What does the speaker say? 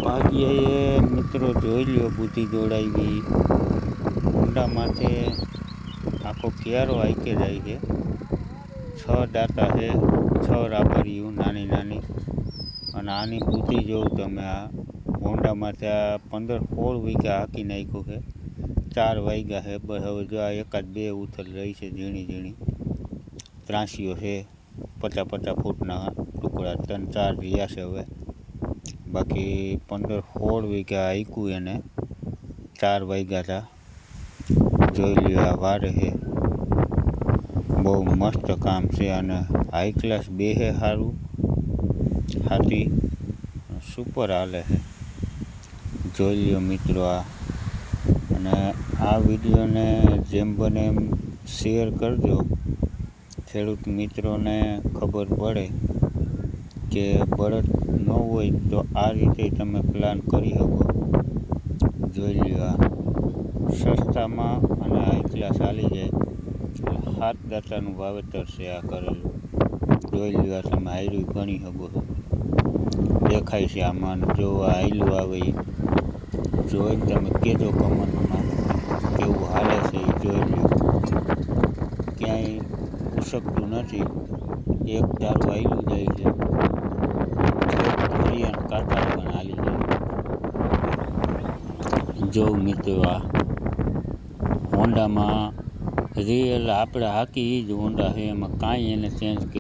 ભાગ્યએ મિત્રો જોઈ લ્યો બુદ્ધિ દોડાઈ ગઈ। ઊંડા માથે આખો ક્યારો આઈકે જાય છે। 6 દાંતા છે, 6 રાબરિયું નાની નાની। અને આની બુદ્ધિ જોઉં તમે, આ હોન્ડા માથે આ 15-16 વીઘા હાંકી નાખ્યું છે। 4 વાગ્યા છે, બસ હવે જો આ એકાદ બે ઉથલ રહી છે ઝીણી ઝીણી ત્રાંસીઓ છે। 50-50 ફૂટના ટુકડા 3-4 રહ્યા છે હવે, બાકી 15-16 વીઘા હાંક્યું એને। 4 વાગ્યા હતા, જોઈ લ્યો આ વારે છે। બહુ મસ્ત કામ છે અને હાઈ ક્લાસ બે છે, સારું હાથી સુપર હાલે છે। જોઈ લ્યો મિત્રો આ, અને આ વિડીયોને જેમ બને એમ શેર કરજો, ખેડૂત મિત્રોને ખબર પડે કે બળદ ન હોય તો આ રીતે તમે પ્લાન કરી શકો। જોઈ લ્યો આ સસ્તામાં અને હાઈ ક્લાસ હાલી જાય। 7 દાંતાનું વાવેતર છે આ કરેલું। જોઈ લ્યો આ તમે હાયરું ગણી શકો છો, દેખાય છે આમાં। જો આ હાયલું આવે એ જોઈને તમે કહેજો કમેન્ટમાં કેવું હાલે છે એ જોઈ લ્યો। ક્યાંય ઉસકતું નથી, એક ધારું હાયલું જાય છે। હરિયાણ કાંટા પણ હાલી જાય। જો મિત્રો આ હોન્ડામાં રિયલ આપણે હાકી એ જ હોન્ડા છે, એમાં કાંઈ એને ચેન્જ